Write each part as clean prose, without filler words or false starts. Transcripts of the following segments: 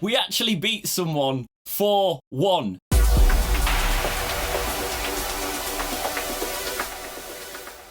We actually beat someone 4-1.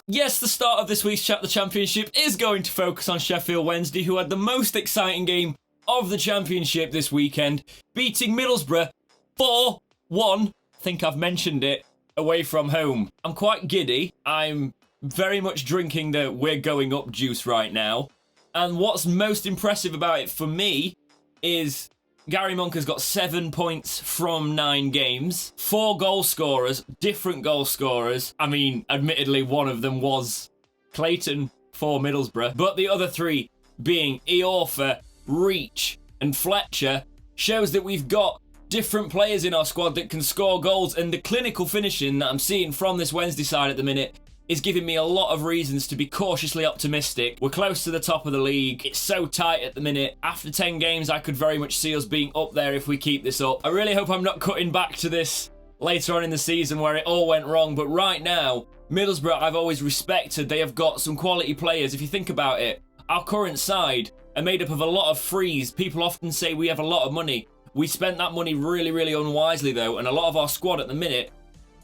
Yes, the start of this week's Chat the Championship is going to focus on Sheffield Wednesday, who had the most exciting game of the Championship this weekend, beating Middlesbrough 4-1. I think I've mentioned it, away from home. I'm quite giddy. I'm very much drinking the we're going up juice right now. And what's most impressive about it for me is Gary Monk has got 7 points from 9 games. 4 goal scorers, different goal scorers. I mean, admittedly, one of them was Clayton for Middlesbrough. But the other 3 being Iorfa, Reach and Fletcher shows that we've got different players in our squad that can score goals. And the clinical finishing that I'm seeing from this Wednesday side at the minute is giving me a lot of reasons to be cautiously optimistic. We're close to the top of the league. It's so tight at the minute. After 10 games, I could very much see us being up there if we keep this up. I really hope I'm not cutting back to this later on in the season where it all went wrong. But right now, Middlesbrough, I've always respected. They have got some quality players. If you think about it, our current side are made up of a lot of frees. People often say we have a lot of money. We spent that money really, really unwisely, though. And a lot of our squad at the minute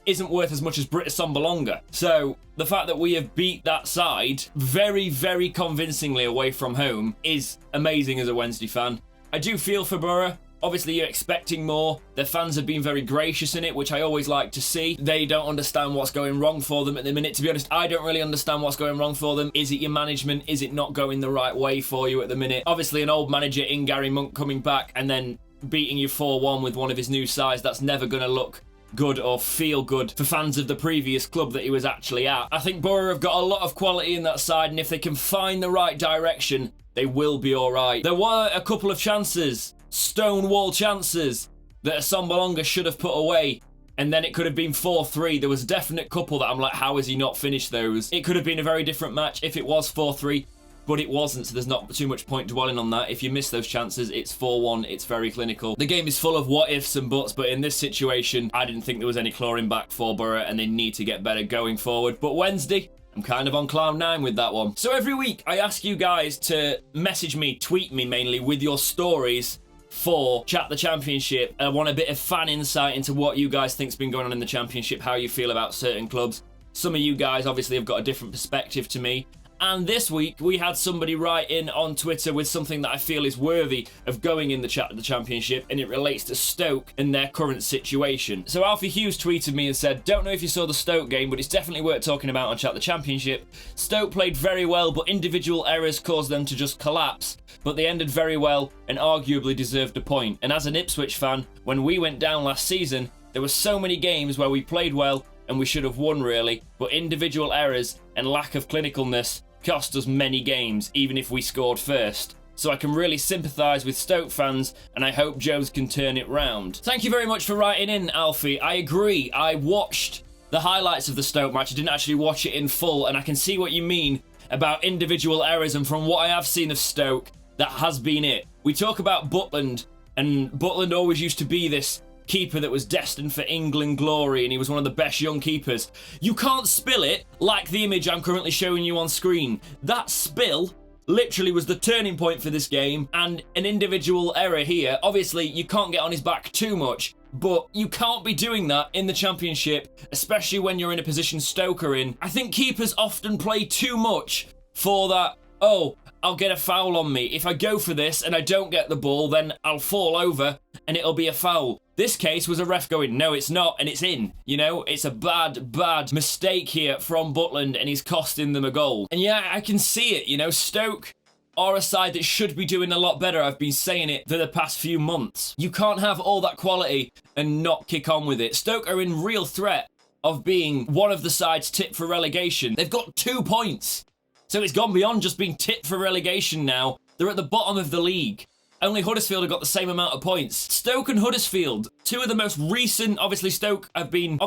isn't worth as much as Brita Sombalonga. So the fact that we have beat that side very, very convincingly away from home is amazing as a Wednesday fan. I do feel for Boro. Obviously, you're expecting more. Their fans have been very gracious in it, which I always like to see. They don't understand what's going wrong for them at the minute. To be honest, I don't really understand what's going wrong for them. Is it your management? Is it not going the right way for you at the minute? Obviously, an old manager in Gary Monk coming back and then beating you 4-1 with one of his new sides, that's never going to look good or feel good for fans of the previous club that he was actually at. I think Boro have got a lot of quality in that side, and if they can find the right direction, they will be alright. There were a couple of chances, stonewall chances, that Sombalonga should have put away, and then it could have been 4-3. There was a definite couple that I'm like, how has he not finished those? It could have been a very different match if it was 4-3. But it wasn't, so there's not too much point dwelling on that. If you miss those chances, it's 4-1, it's very clinical. The game is full of what-ifs and buts, but in this situation, I didn't think there was any clawing back for Boro, and they need to get better going forward. But Wednesday, I'm kind of on cloud 9 with that one. So every week, I ask you guys to message me, tweet me mainly, with your stories for Chat the Championship. I want a bit of fan insight into what you guys think's been going on in the Championship, how you feel about certain clubs. Some of you guys obviously have got a different perspective to me. And this week, we had somebody write in on Twitter with something that I feel is worthy of going in the Chat of the Championship, and it relates to Stoke and their current situation. So Alfie Hughes tweeted me and said, don't know if you saw the Stoke game, but it's definitely worth talking about on Chat the Championship. Stoke played very well, but individual errors caused them to just collapse. But they ended very well and arguably deserved a point. And as an Ipswich fan, when we went down last season, there were so many games where we played well and we should have won really, but individual errors and lack of clinicalness cost us many games, even if we scored first. So I can really sympathise with Stoke fans, and I hope Joes can turn it round. Thank you very much for writing in, Alfie. I agree. I watched the highlights of the Stoke match. I didn't actually watch it in full, and I can see what you mean about individual errors, and from what I have seen of Stoke, that has been it. We talk about Butland, and Butland always used to be this keeper that was destined for England glory, and he was one of the best young keepers. You can't spill it like the image I'm currently showing you on screen. That spill literally was the turning point for this game, and an individual error here. Obviously, you can't get on his back too much, but you can't be doing that in the Championship, especially when you're in a position Stoke are in. I think keepers often play too much for that, oh, I'll get a foul on me. If I go for this and I don't get the ball, then I'll fall over and it'll be a foul. This case was a ref going, no, it's not, and it's in. You know, it's a bad, bad mistake here from Butland, and he's costing them a goal. And yeah, I can see it, you know, Stoke are a side that should be doing a lot better. I've been saying it for the past few months. You can't have all that quality and not kick on with it. Stoke are in real threat of being one of the sides tipped for relegation. They've got 2 points. So it's gone beyond just being tipped for relegation now. They're at the bottom of the league. Only Huddersfield have got the same amount of points. Stoke and Huddersfield, two of the most recent, obviously Stoke have been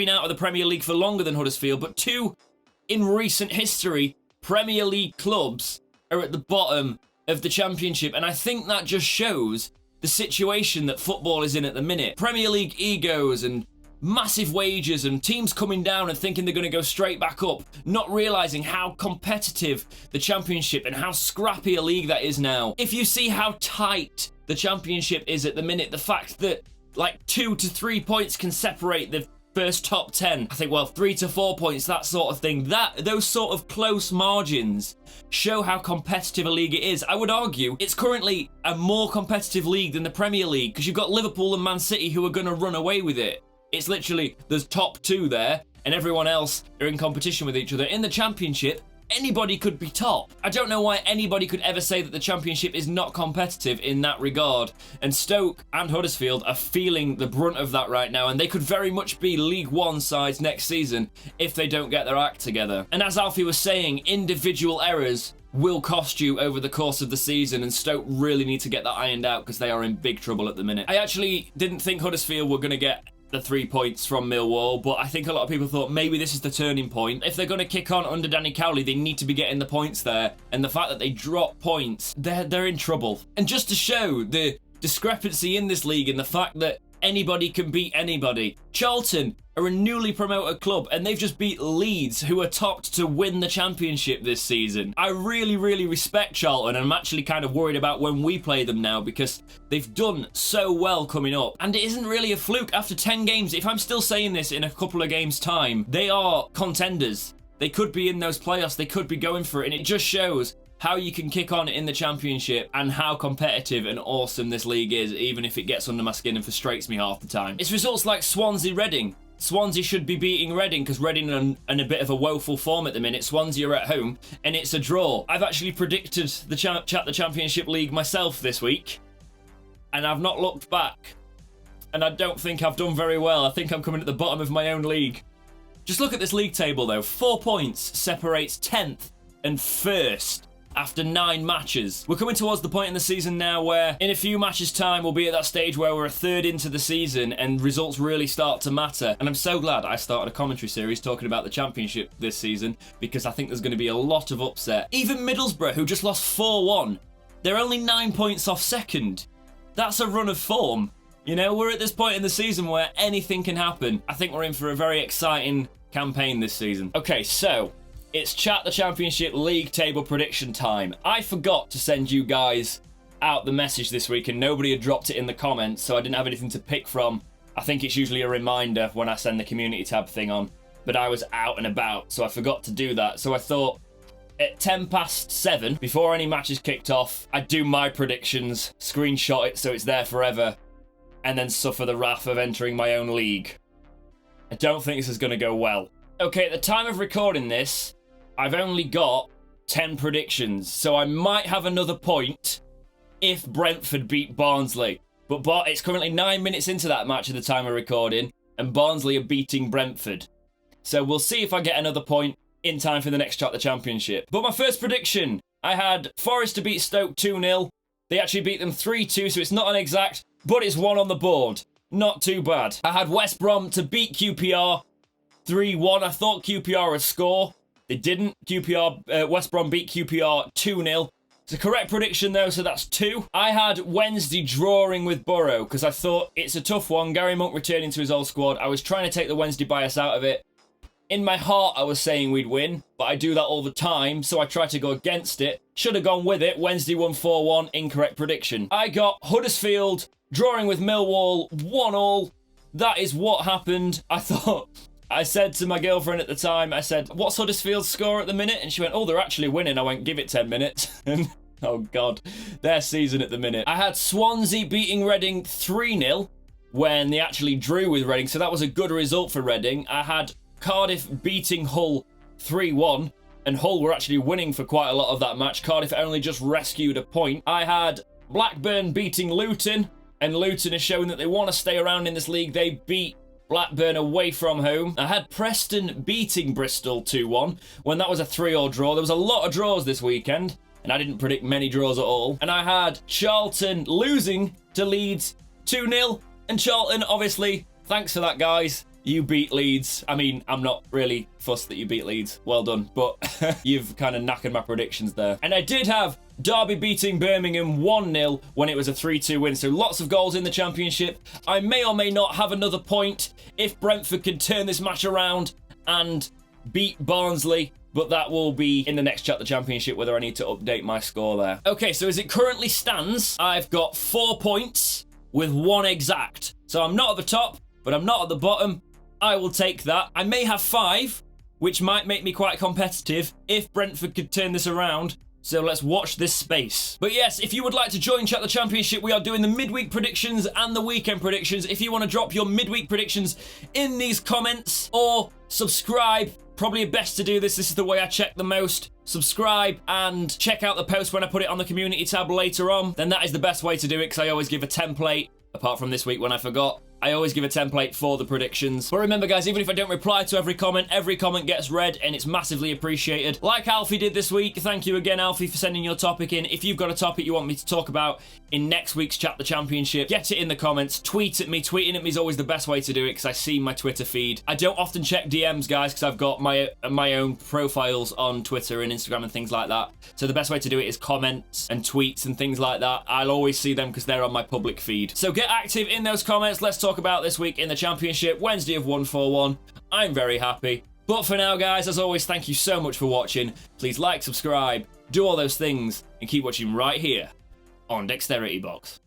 out of the Premier League for longer than Huddersfield, but two in recent history Premier League clubs are at the bottom of the Championship, and I think that just shows the situation that football is in at the minute. Premier League egos and massive wages and teams coming down and thinking they're going to go straight back up, not realising how competitive the Championship and how scrappy a league that is now. If you see how tight the Championship is at the minute. The fact that like 2 to 3 points can separate the first top 10. I think, well, 3 to 4 points, that sort of thing. Those sort of close margins show how competitive a league it is. I would argue it's currently a more competitive league than the Premier League, because you've got Liverpool and Man City who are going to run away with it. It's literally, there's top 2 there, and everyone else are in competition with each other. In the Championship, anybody could be top. I don't know why anybody could ever say that the Championship is not competitive in that regard. And Stoke and Huddersfield are feeling the brunt of that right now, and they could very much be League One sides next season if they don't get their act together. And as Alfie was saying, individual errors will cost you over the course of the season, and Stoke really need to get that ironed out because they are in big trouble at the minute. I actually didn't think Huddersfield were going to get the 3 points from Millwall, but I think a lot of people thought maybe this is the turning point. If they're going to kick on under Danny Cowley, they need to be getting the points there, and the fact that they drop points, they're in trouble. And just to show the discrepancy in this league and the fact that anybody can beat anybody, Charlton are a newly promoted club, and they've just beat Leeds, who are topped to win the Championship this season. I really, really respect Charlton, and I'm actually kind of worried about when we play them now, because they've done so well coming up. And it isn't really a fluke. After 10 games, if I'm still saying this in a couple of games' time, they are contenders. They could be in those playoffs, they could be going for it, and it just shows how you can kick on in the Championship and how competitive and awesome this league is, even if it gets under my skin and frustrates me half the time. It's results like Swansea-Reading. Swansea should be beating Reading because Reading are in a bit of a woeful form at the minute. Swansea are at home and it's a draw. I've actually predicted the Championship League myself this week, and I've not looked back, and I don't think I've done very well. I think I'm coming at the bottom of my own league. Just look at this league table though. 4 points separates 10th and 1st. After 9 matches. We're coming towards the point in the season now where in a few matches time we'll be at that stage where we're a third into the season and results really start to matter. And I'm so glad I started a commentary series talking about the Championship this season, because I think there's going to be a lot of upset. Even Middlesbrough, who just lost 4-1, they're only 9 points off second. That's a run of form. You know, we're at this point in the season where anything can happen. I think we're in for a very exciting campaign this season. Okay, so it's Chat the Championship League table prediction time. I forgot to send you guys out the message this week, and nobody had dropped it in the comments, so I didn't have anything to pick from. I think it's usually a reminder when I send the community tab thing on, but I was out and about, so I forgot to do that. So I thought at 7:10, before any matches kicked off, I'd do my predictions, screenshot it so it's there forever, and then suffer the wrath of entering my own league. I don't think this is going to go well. Okay, at the time of recording this, I've only got 10 predictions, so I might have another point if Brentford beat Barnsley. But it's currently 9 minutes into that match at the time of recording, and Barnsley are beating Brentford. So we'll see if I get another point in time for the next Chat the Championship. But my first prediction, I had Forest to beat Stoke 2-0. They actually beat them 3-2, so it's not an exact, but it's 1 on the board. Not too bad. I had West Brom to beat QPR 3-1. I thought QPR would score. They didn't. West Brom beat QPR 2-0. It's a correct prediction though, so that's 2. I had Wednesday drawing with Boro because I thought it's a tough one. Gary Monk returning to his old squad. I was trying to take the Wednesday bias out of it. In my heart, I was saying we'd win, but I do that all the time, so I tried to go against it. Should have gone with it. Wednesday won 4-1. Incorrect prediction. I got Huddersfield drawing with Millwall 1-1. That is what happened. I said to my girlfriend at the time, I said, what's Huddersfield's score at the minute? And she went, oh, they're actually winning. I went, give it 10 minutes. And oh God, their season at the minute. I had Swansea beating Reading 3-0 when they actually drew with Reading, so that was a good result for Reading. I had Cardiff beating Hull 3-1, and Hull were actually winning for quite a lot of that match. Cardiff only just rescued a point. I had Blackburn beating Luton, and Luton has shown that they want to stay around in this league. They beat Blackburn away from home. I had Preston beating Bristol 2-1 when that was a 3-3 draw. There was a lot of draws this weekend, and I didn't predict many draws at all. And I had Charlton losing to Leeds 2-0, and Charlton, obviously, thanks for that, guys. You beat Leeds. I mean, I'm not really fussed that you beat Leeds. Well done. But you've kind of knackered my predictions there. And I did have Derby beating Birmingham 1-0 when it was a 3-2 win. So lots of goals in the Championship. I may or may not have another point if Brentford can turn this match around and beat Barnsley. but that will be in the next Chat the Championship, whether I need to update my score there. Okay, so as it currently stands, I've got 4 points with 1 exact. So I'm not at the top, but I'm not at the bottom. I will take that. I may have 5, which might make me quite competitive if Brentford could turn this around. So let's watch this space. But yes, if you would like to join Chat the Championship, we are doing the midweek predictions and the weekend predictions. If you want to drop your midweek predictions in these comments or subscribe, probably best to do this. This is the way I check the most. Subscribe and check out the post when I put it on the community tab later on. Then that is the best way to do it, because I always give a template, apart from this week when I forgot. I always give a template for the predictions. But remember, guys, even if I don't reply to every comment gets read, and it's massively appreciated. Like Alfie did this week. Thank you again, Alfie, for sending your topic in. If you've got a topic you want me to talk about in next week's Chat the Championship, get it in the comments. Tweet at me. Tweeting at me is always the best way to do it, because I see my Twitter feed. I don't often check DMs, guys, because I've got my own profiles on Twitter and Instagram and things like that. So the best way to do it is comments and tweets and things like that. I'll always see them because they're on my public feed. So get active in those comments. Let's talk about this week in the Championship, Wednesday of 141. I'm very happy. But for now, guys, as always, thank you so much for watching. Please like, subscribe, do all those things, and keep watching right here on Dexterity Box.